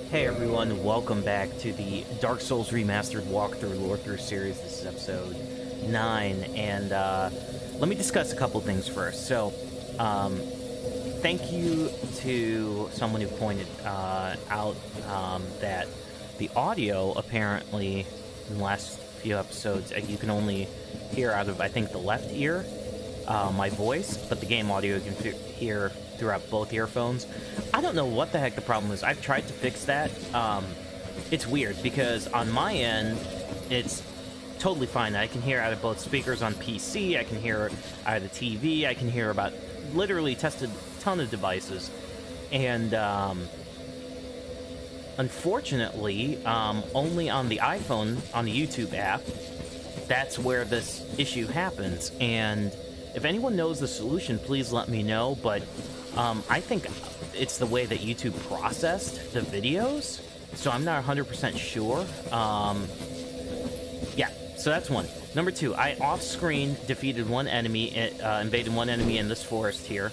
Hey everyone, welcome back to the Dark Souls Remastered walkthrough Lorethrough series. This is episode 9, and let me discuss a couple things first. So, thank you to someone who pointed out that the audio, apparently, in the last few episodes, you can only hear out of, I think, the left ear, my voice, but the game audio you can hear throughout both earphones. I don't know what the heck the problem is. I've tried to fix that. It's weird because on my end, it's totally fine. I can hear out of both speakers on PC, I can hear out of the TV, I can hear about literally tested a ton of devices. And unfortunately, only on the iPhone, on the YouTube app, that's where this issue happens. And if anyone knows the solution, please let me know, but I think it's the way that YouTube processed the videos, so I'm not 100% sure. Yeah, so that's one. Number two, I off-screen defeated one enemy, invaded one enemy in this forest here,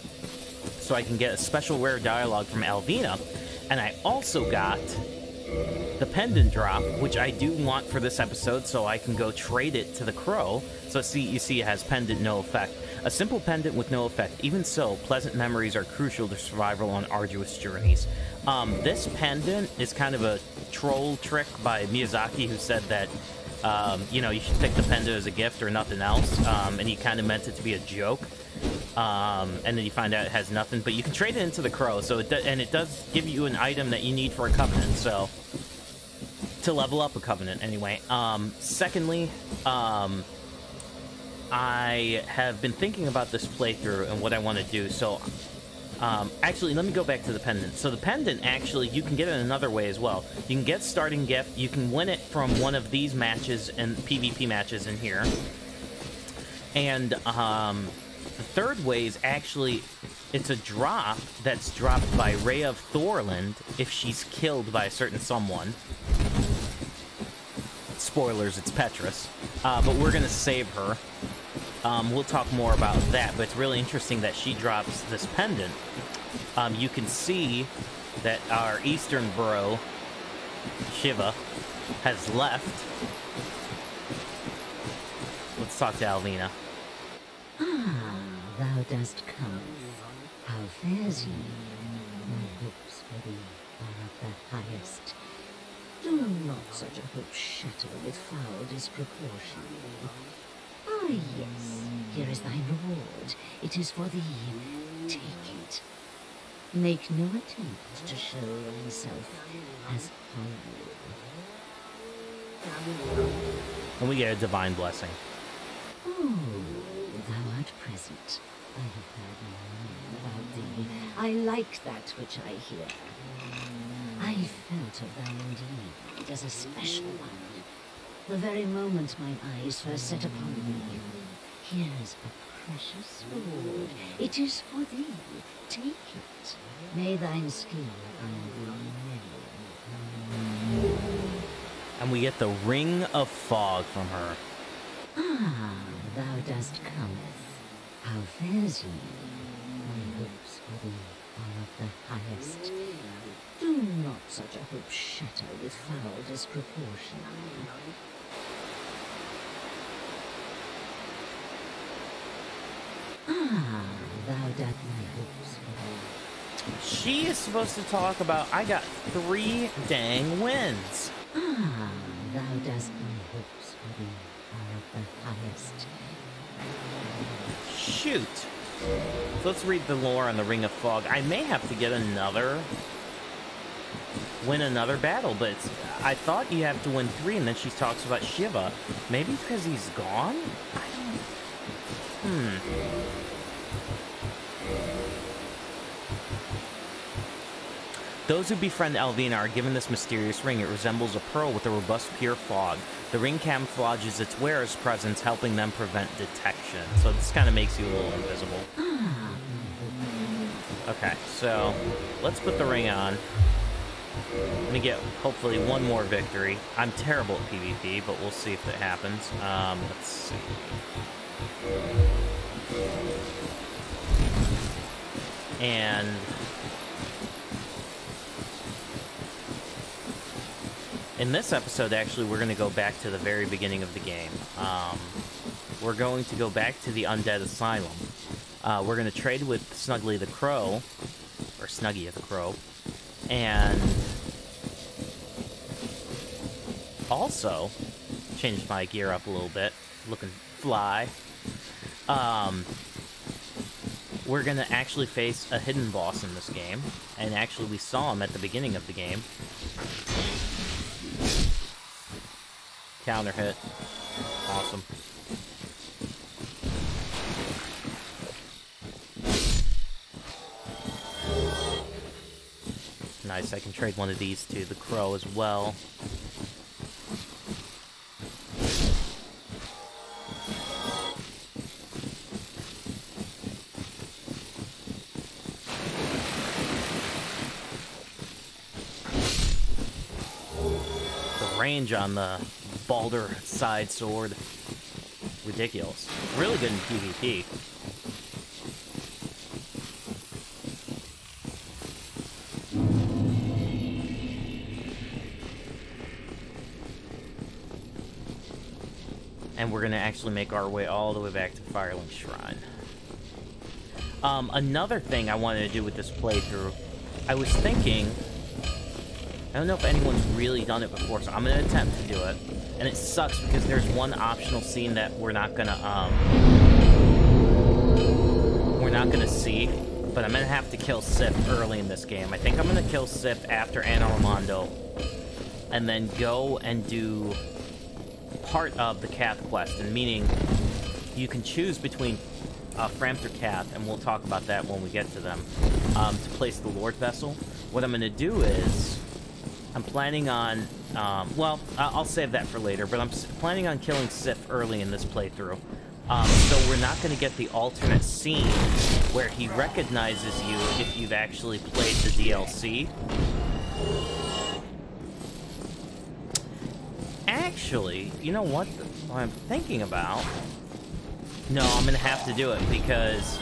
so I can get a special rare dialogue from Alvina, and I also got the pendant drop, which I do want for this episode, so I can go trade it to the crow. So you see it has pendant, no effect. A simple pendant with no effect. Even so, pleasant memories are crucial to survival on arduous journeys. This pendant is kind of a troll trick by Miyazaki, who said that, you know, you should pick the pendant as a gift or nothing else, and he kind of meant it to be a joke. And then you find out it has nothing, but you can trade it into the crow, so it does give you an item that you need for a covenant, so to level up a covenant anyway. Secondly, I have been thinking about this playthrough and what I want to do, so actually let me go back to the pendant. So the pendant, actually, you can get it another way as well. You can get starting gift, you can win it from one of these matches and PvP matches in here, and the third way is actually, it's a drop that's dropped by Ray of Thorland if she's killed by a certain someone. Spoilers, it's Petrus. But we're going to save her. We'll talk more about that, but it's really interesting that she drops this pendant. You can see that our eastern bro, Shiva, has left. Let's talk to Alvina. Thou dost come. How fares ye? My hopes for thee are of the highest. Do not such a hope shatter with foul disproportion. Ah, yes, here is thy reward. It is for thee. Take it. Make no attempt to show thyself as humble. And we get a divine blessing. Oh, thou art present. I have heard more about thee. I like that which I hear. I felt of thou indeed as a special one. The very moment mine eyes first set upon thee. Here's a precious reward. It is for thee. Take it. May thine skill earn thee many. And we get the Ring of Fog from her. Ah, thou dost cometh. How fares ye? My hopes for thee are of the highest. Do not such a hope shatter with foul disproportion. Ah, thou dost my hopes for thee. She is supposed to talk about, I got 3 dang wins. Ah, thou dost my hopes for thee are of the highest. Shoot. So let's read the lore on the Ring of Fog. I may have to get win another battle, but I thought you have to win 3, and then she talks about Shiva. Maybe because he's gone? I don't... Those who befriend Alvina are given this mysterious ring. It resembles a pearl with a robust, pure fog. The ring camouflages its wearer's presence, helping them prevent detection. So this kind of makes you a little invisible. Okay, so let's put the ring on. Let me get, hopefully, one more victory. I'm terrible at PvP, but we'll see if it happens. Let's see. And In this episode, actually, we're going to go back to the very beginning of the game. We're going to go back to the Undead Asylum. We're going to trade with Snuggly the Crow, or Snuggy the Crow, and also changed my gear up a little bit, looking fly. We're going to actually face a hidden boss in this game, and actually we saw him at the beginning of the game. Counter hit. Awesome. Nice, I can trade one of these to the Crow as well. The range on the Balder side sword, ridiculous. Really good in PvP. And we're gonna actually make our way all the way back to Firelink Shrine. Another thing I wanted to do with this playthrough, I was thinking, I don't know if anyone's really done it before, so I'm gonna attempt to do it. And it sucks because there's one optional scene that we're not gonna see, but I'm gonna have to kill Sif early in this game. I think I'm gonna kill Sif after Anna Armando, and then go and do part of the Cath quest, and meaning you can choose between Frampter Cath, and we'll talk about that when we get to them, to place the Lord Vessel. What I'm gonna do is, I'm planning on, well, I'll save that for later, but I'm planning on killing Sif early in this playthrough. So we're not going to get the alternate scene where he recognizes you if you've actually played the DLC. Actually, you know what I'm thinking about? No, I'm going to have to do it because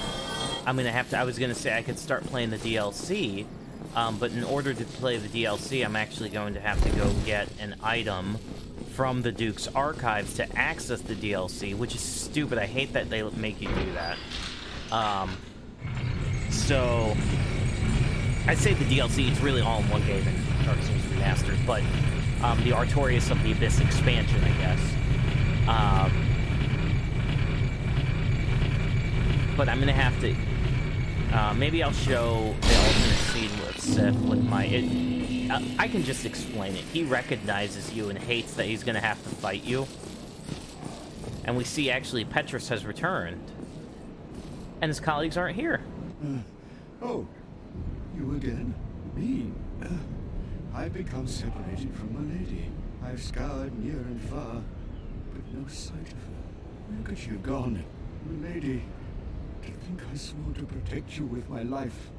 I'm going to have to, I was going to say I could start playing the DLC, but in order to play the DLC, I'm actually going to have to go get an item from the Duke's archives to access the DLC, which is stupid. I hate that they make you do that. So, I'd say the DLC, it's really all in one game in Dark Souls Remastered, but the Artorias of the Abyss expansion, I guess. But I'm gonna have to... maybe I'll show the alternate scene with Sif with my... I can just explain it. He recognizes you and hates that he's gonna have to fight you. And we see, actually, Petrus has returned. And his colleagues aren't here. Oh, you again? Me? I've become separated from my lady. I've scoured near and far, but no sight of her. Where could she have gone? My lady, to think I swore to protect you with my life.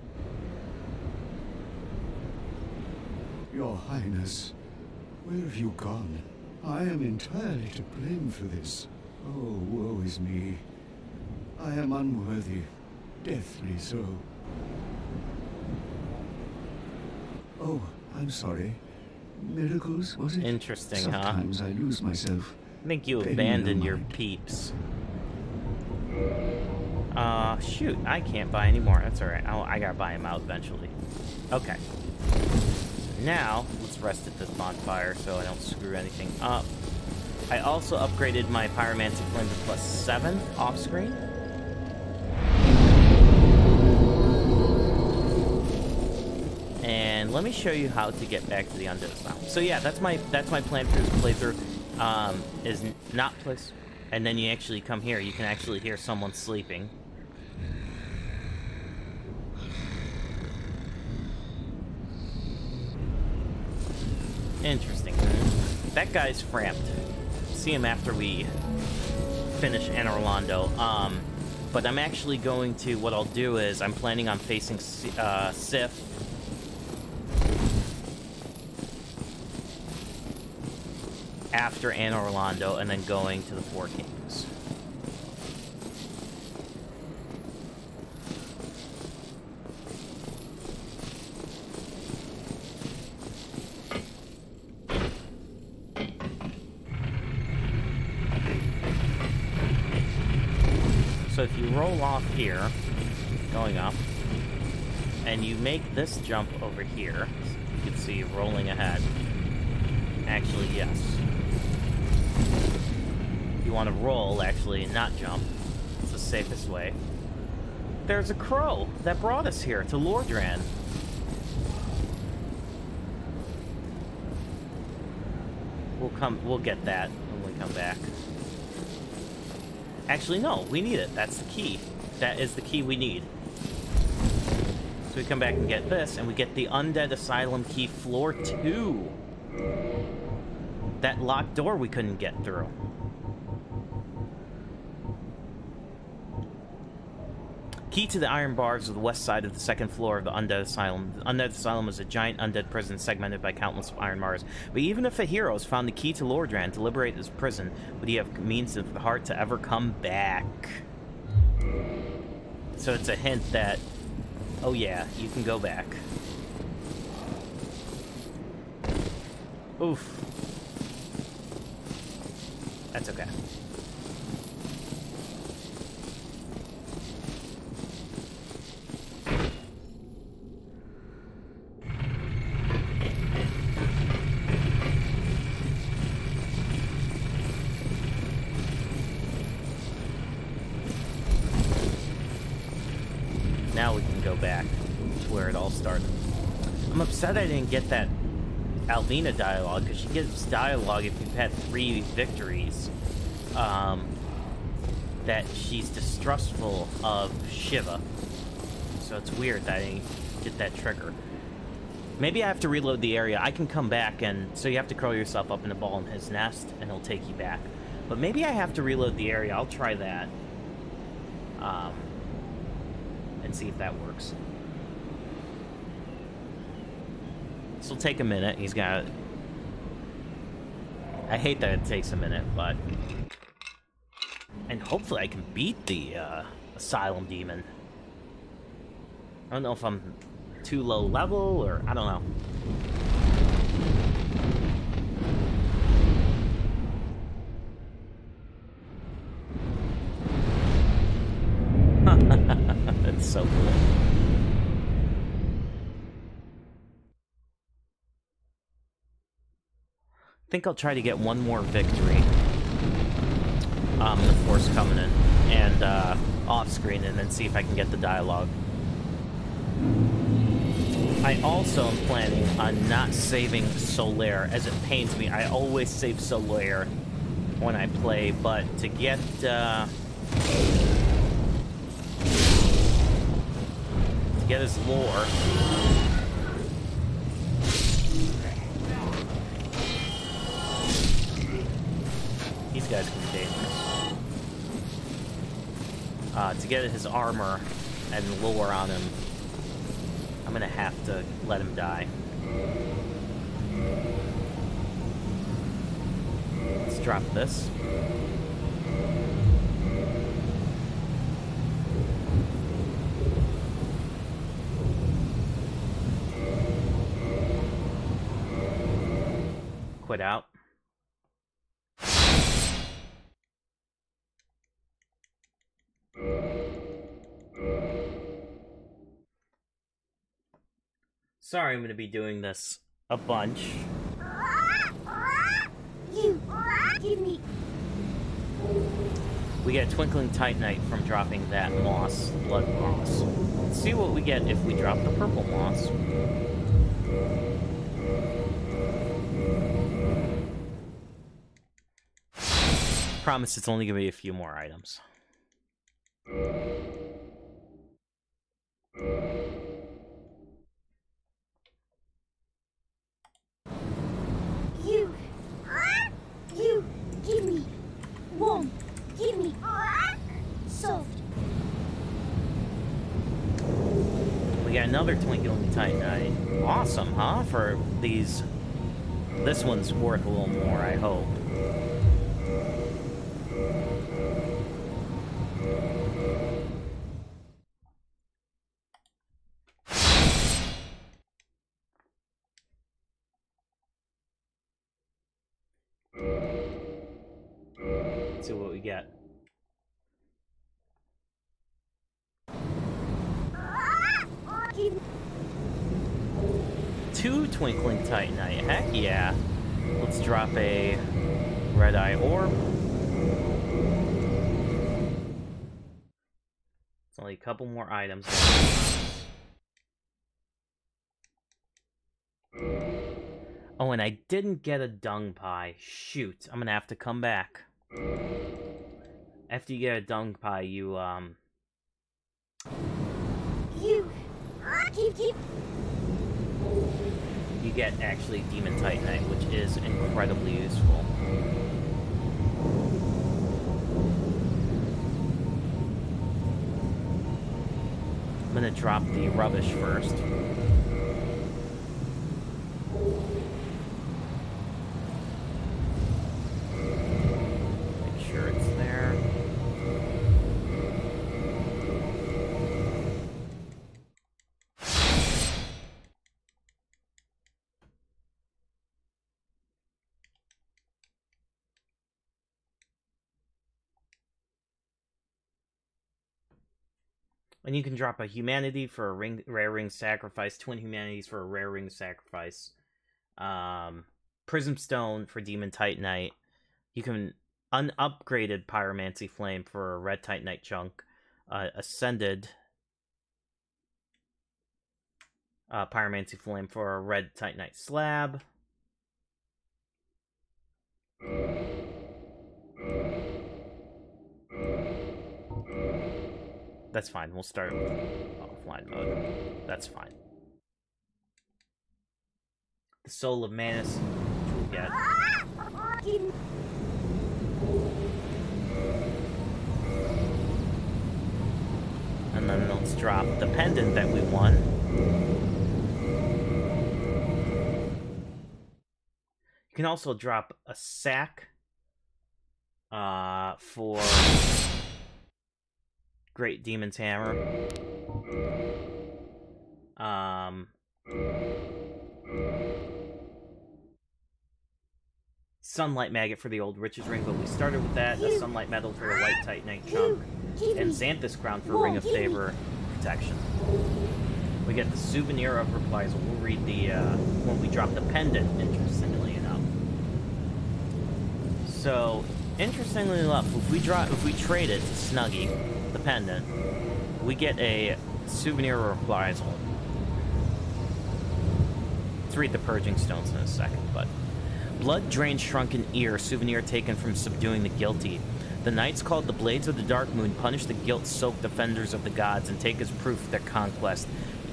Your Highness, where have you gone? I am entirely to blame for this. Oh, woe is me. I am unworthy, deathly so. Oh, I'm sorry. Miracles, was it? Interesting, huh? Sometimes I lose myself. I think you abandoned your peeps. Shoot, I can't buy any more. That's alright. I gotta buy them out eventually. Okay. Now, let's rest at this bonfire so I don't screw anything up. I also upgraded my Pyromancy Flame to +7 off-screen. And let me show you how to get back to the Undead Asylum. So yeah, that's my plan for this playthrough. Is not place, and then you actually come here. You can actually hear someone sleeping. Interesting. That guy's Framped. See him after we finish Anne Orlando. But I'm actually going to, what I'll do is, I'm planning on facing Sif. After Anne Orlando, and then going to the Four Kings. So if you roll off here, going up, and you make this jump over here, you can see rolling ahead. Actually, yes. You want to roll, actually, and not jump. It's the safest way. There's a crow that brought us here to Lorethrough. We'll get that when we come back. Actually, no, we need it. That's the key. That is the key we need. So we come back and get this, and we get the Undead Asylum key, floor 2. That locked door we couldn't get through. Key to the iron bars of the west side of the second floor of the Undead Asylum. The Undead Asylum is a giant undead prison segmented by countless iron bars. But even if a hero has found the key to Lorethrough to liberate his prison, would he have means of the heart to ever come back? So it's a hint that, oh yeah, you can go back. Oof. That's okay. Now we can go back to where it all started. I'm upset I didn't get that Alvina dialogue, because she gives dialogue if you've had 3 victories. That she's distrustful of Shiva. So it's weird that I didn't get that trigger. Maybe I have to reload the area. I can come back, and so you have to curl yourself up in a ball in his nest, and he'll take you back. But maybe I have to reload the area. I'll try that. And see if that works. This will take a minute. He's got... I hate that it takes a minute, but... And hopefully I can beat the Asylum demon. I don't know if I'm too low level, or... I don't know. That's so cool. I think I'll try to get one more victory. The Force Covenant, and off-screen, and then see if I can get the dialogue. I also am planning on not saving Solaire, as it pains me. I always save Solaire when I play, but to get his lore. These guys can be dangerous. To get his armor and lore on him, I'm gonna have to let him die. Let's drop this. Quit out. Sorry, I'm going to be doing this a bunch. You give me. We get Twinkling Titanite from dropping that moss, blood moss. Let's see what we get if we drop the purple moss. Promise it's only going to be a few more items. You give me warm, give me soft. We got another Twinkling Titanite. Awesome, huh? For these... This one's worth a little more, I hope. Let's see what we get. 2 Twinkling Titanite. Heck yeah. Let's drop a Red Eye Orb. It's only a couple more items. Oh, and I didn't get a dung pie. Shoot, I'm gonna have to come back. After you get a dung pie, you get actually Demon Titanite, which is incredibly useful. I'm gonna drop the rubbish first. Make sure it's there. And you can drop a humanity for a rare ring sacrifice, twin humanities for a rare ring sacrifice, prism stone for demon titanite. You can unupgraded pyromancy flame for a red titanite chunk, ascended pyromancy flame for a red titanite slab. That's fine. We'll start with offline mode. That's fine. The Soul of Manus, which we'll get. And then let's drop the pendant that we won. You can also drop a sack for Great Demon's Hammer. Sunlight Maggot for the Old Riches Ring, but we started with that. A Sunlight Medal for a White Titanite chunk. And Xanthus Crown for Ring of Favor protection. We get the Souvenir of Reprisal. We'll read the, when we drop the pendant, interestingly enough. So, interestingly enough, if we trade it to Snuggie, the pendant, we get a Souvenir of Reprisal. Let's read the Purging Stones in a second, but... Blood-drained shrunken ear, souvenir taken from subduing the guilty. The knights called the Blades of the Dark Moon punish the guilt-soaked offenders of the gods and take as proof of their conquest.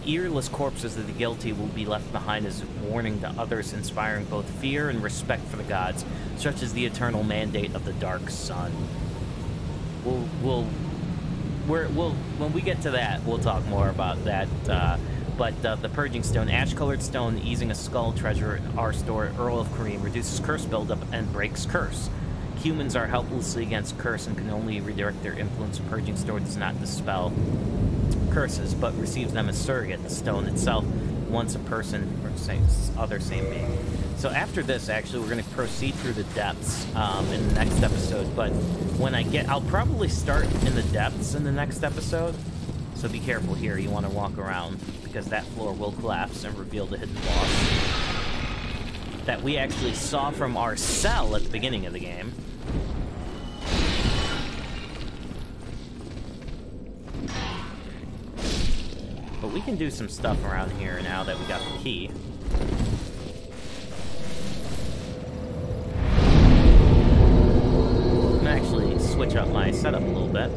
The earless corpses of the guilty will be left behind as a warning to others, inspiring both fear and respect for the gods, such as the eternal mandate of the Dark Sun. When we get to that, we'll talk more about that. But the Purging Stone, ash-colored stone, easing a skull treasure in our store, Earl of Kareem, reduces curse buildup and breaks curse. Humans are helplessly against curse and can only redirect their influence. The Purging Stone does not dispel curses, but receives them as surrogate. The stone itself, once a person or same being. So after this, actually, we're going to proceed through the depths in the next episode. But when I'll probably start in the depths in the next episode. So be careful here. You want to walk around, because that floor will collapse and reveal the hidden boss that we actually saw from our cell at the beginning of the game. But we can do some stuff around here now that we got the key. I'm gonna actually switch up my setup a little bit.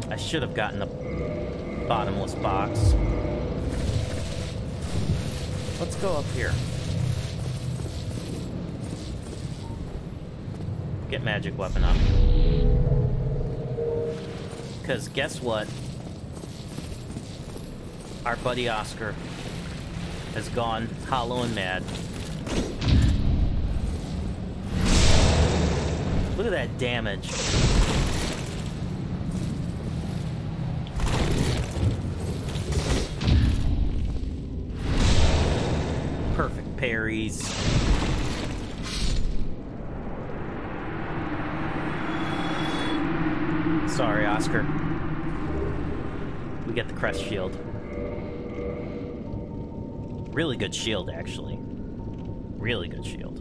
I should have gotten the bottomless box. Let's go up here. Get magic weapon up. Because guess what? Our buddy Oscar has gone hollow and mad. Look at that damage. Perfect parries. Sorry, Oscar. We get the crest shield. Really good shield, actually. Really good shield.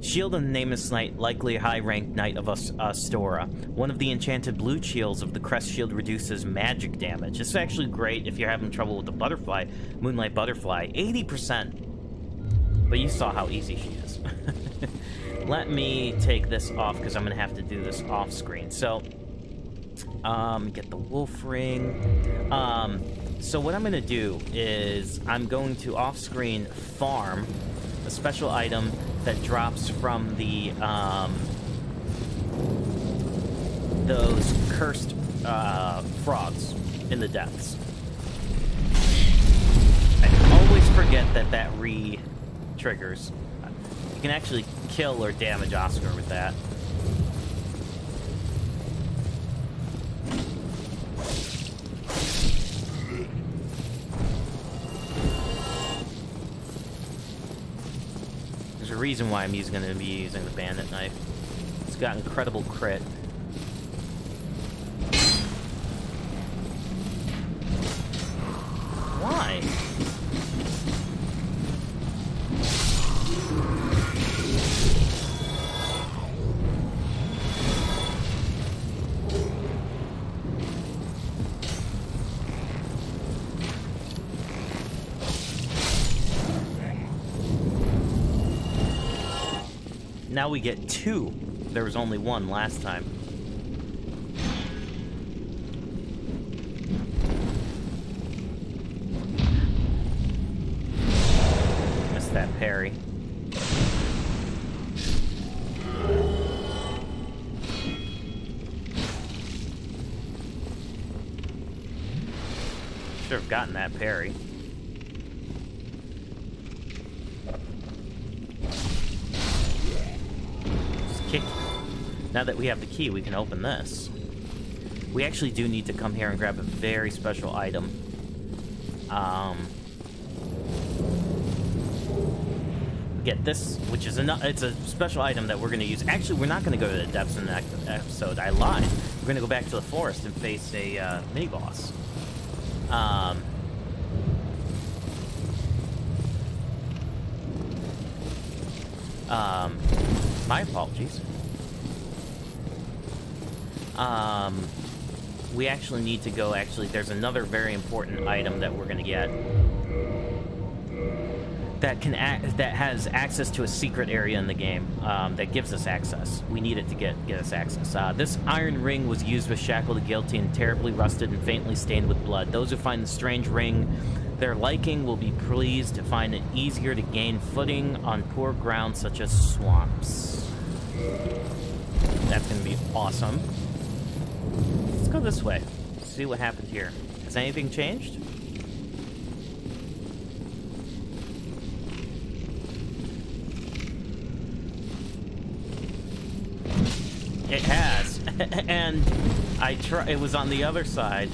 Shield of the Nameless Knight, likely a high-ranked knight of Astora. One of the enchanted blue shields of the crest shield reduces magic damage. This is actually great if you're having trouble with the butterfly, Moonlight Butterfly. 80%. But you saw how easy she is. Let me take this off, because I'm going to have to do this off-screen. So, get the wolf ring. So what I'm going to do is I'm going to off-screen farm a special item that drops from the, those cursed, frogs in the depths. I always forget that that re-triggers. You can actually kill or damage Oscar with that. There's a reason why I'm going to be using the bandit knife. It's got incredible crit. Why? Now we get 2. There was only 1 last time. Missed that parry. Should have gotten that parry. Kick. Now that we have the key, we can open this. We actually do need to come here and grab a very special item. Get this, which is it's a special item that we're going to use. Actually, we're not going to go to the depths in the next episode. I lied. We're going to go back to the forest and face a mini-boss. My apologies. We actually need to go, there's another very important item that we're gonna get that has access to a secret area in the game, that gives us access. We need it to get us access. This iron ring was used with Shackle the Guilty and terribly rusted and faintly stained with blood. Those who find the strange ring their liking will be pleased to find it easier to gain footing on poor ground such as swamps. That's gonna be awesome. Let's go this way. See what happened here. Has anything changed? It has. And it was on the other side.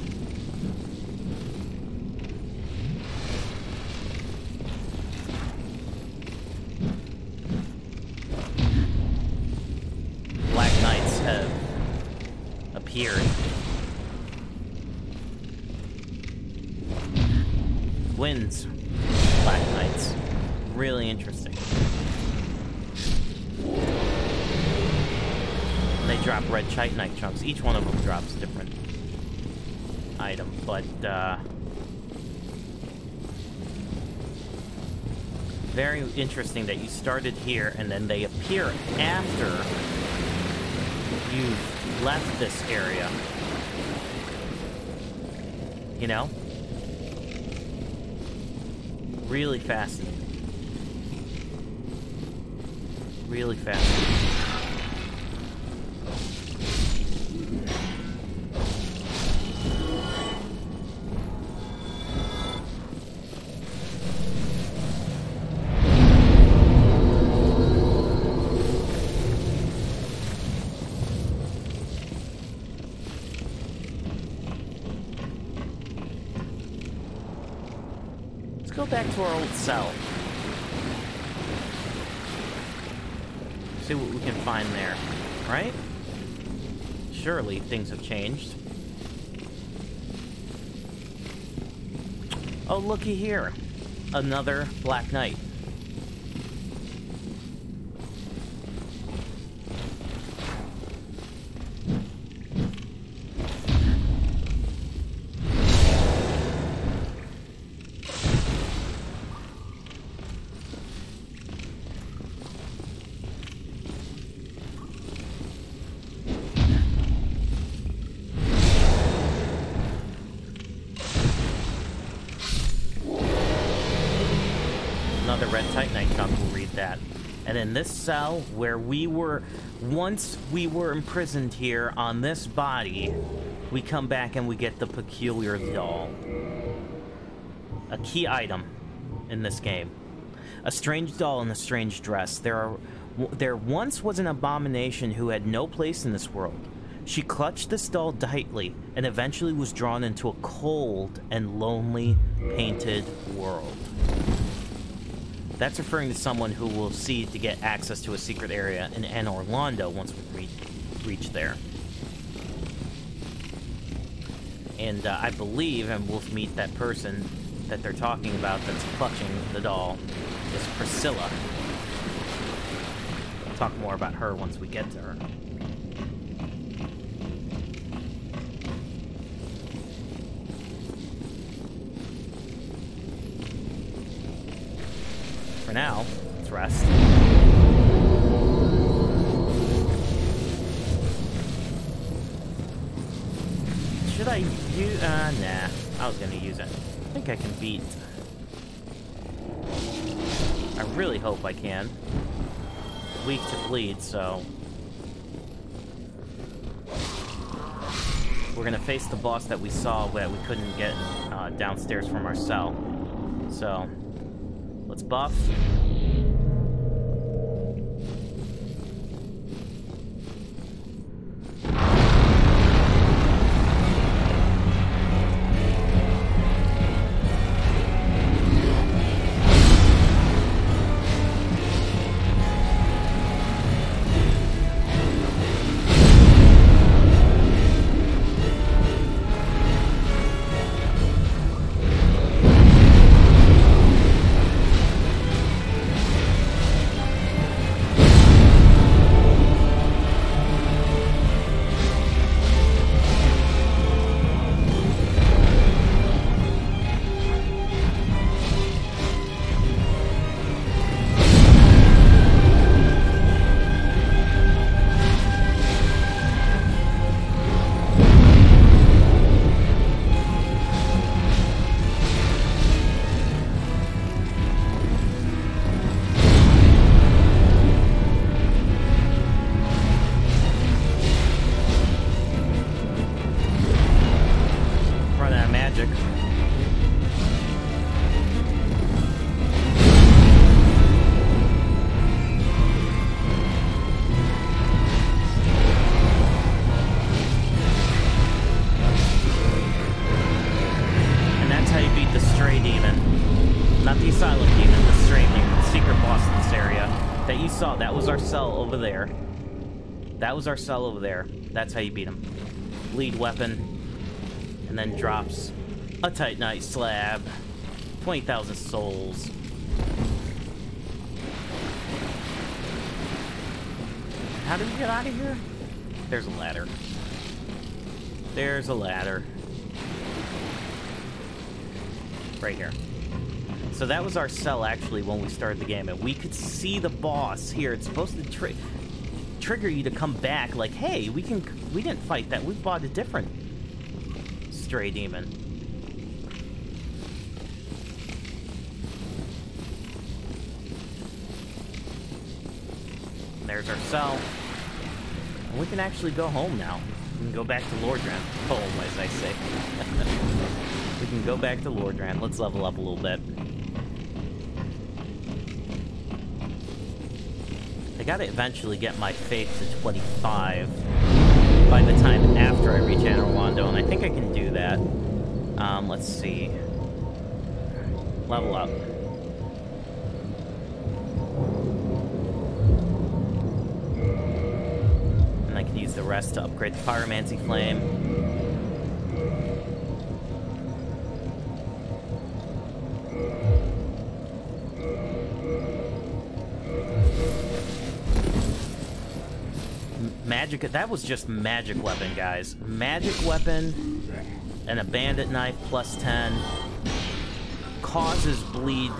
Black Knights have appeared. Wins. Black Knights. Really interesting. And they drop red chitinite chunks. Each one of them drops a different item, but very interesting that you started here and then they appear after you've left this area. You know? Really fascinating. Really fascinating. Go back to our old cell. See what we can find there, right? surely things have changed. Oh, looky here. Another Black Knight. Red Titanite chunk will read that. And in this cell where once we were imprisoned here on this body, we come back and we get the peculiar doll. A key item in this game. A strange doll in a strange dress. There once was an abomination who had no place in this world. She clutched this doll tightly and eventually was drawn into a cold and lonely painted world. That's referring to someone who we'll see to get access to a secret area in Anor Londo once we reach there. And I believe, and we'll meet that person that they're talking about that's clutching the doll, is Priscilla. We'll talk more about her once we get to her. For now, let's rest. Should I use... nah. I was gonna use it. I think I can beat... I really hope I can. Weak to bleed, so... We're gonna face the boss that we saw that we couldn't get downstairs from our cell. So... let's buff. Asylum demon, the stray demon, the secret boss in this area that you saw. That was our cell over there. That was our cell over there. That's how you beat him. Lead weapon, and then drops a Titanite slab. 20,000 souls. How do we get out of here? There's a ladder. There's a ladder. Right here. So that was our cell, actually, when we started the game. And we could see the boss here. It's supposed to trigger you to come back. Like, hey, we didn't fight that. We fought a different stray demon. There's our cell. And we can actually go home now. We can go back to Lorethrough. Home, as I say. We can go back to Lorethrough. Let's level up a little bit. I gotta eventually get my faith to 25 by the time after I reach Anor Londo, and I think I can do that. Let's see. Level up. And I can use the the rest to upgrade the Pyromancy Flame. Magic, that was just magic weapon, guys. Magic weapon and a bandit knife plus 10 causes bleed,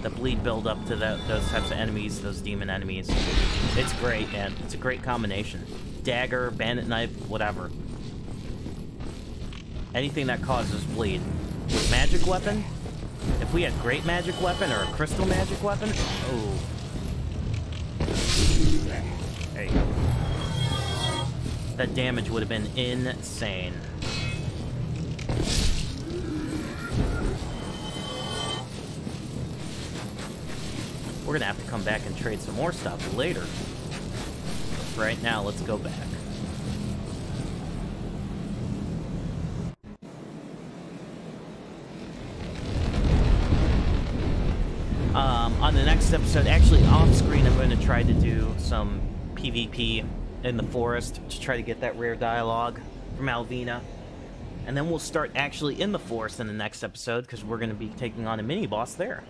the bleed build up to those types of enemies, those demon enemies. It's great, man. It's a great combination. Dagger, bandit knife, whatever. Anything that causes bleed. With magic weapon, if we had great magic weapon or a crystal magic weapon, oh. There you go. That damage would have been insane. We're gonna have to come back and trade some more stuff later. Right now, let's go back. On the next episode, actually off screen, I'm going to try to do some PvP in the forest to try to get that rare dialogue from Alvina. And then we'll start actually in the forest in the next episode, because we're going to be taking on a mini-boss there.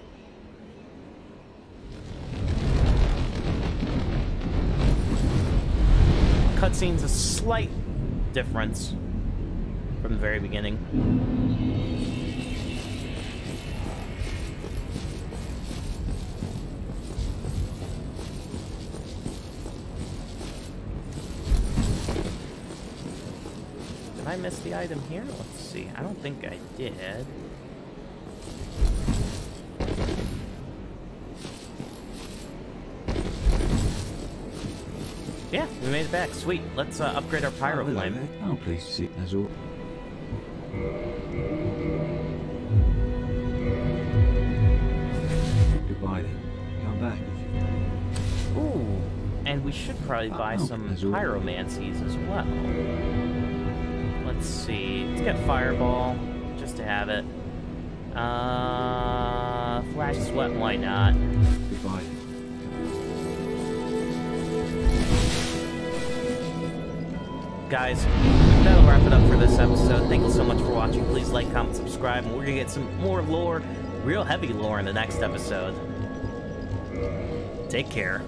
Cutscene's a slight difference from the very beginning. Did I miss the item here? Let's see. I don't think I did. Yeah, we made it back. Sweet. Let's upgrade our pyro flame. Oh, please see. That's all. Goodbye then. Come back if you. Ooh, and we should probably buy some pyromancies as well. Let's see. Let's get Fireball, just to have it. Flash Sweat, why not? Goodbye. Guys, that'll wrap it up for this episode. Thank you so much for watching. Please like, comment, subscribe, and we're gonna get some more lore, real heavy lore in the next episode. Take care.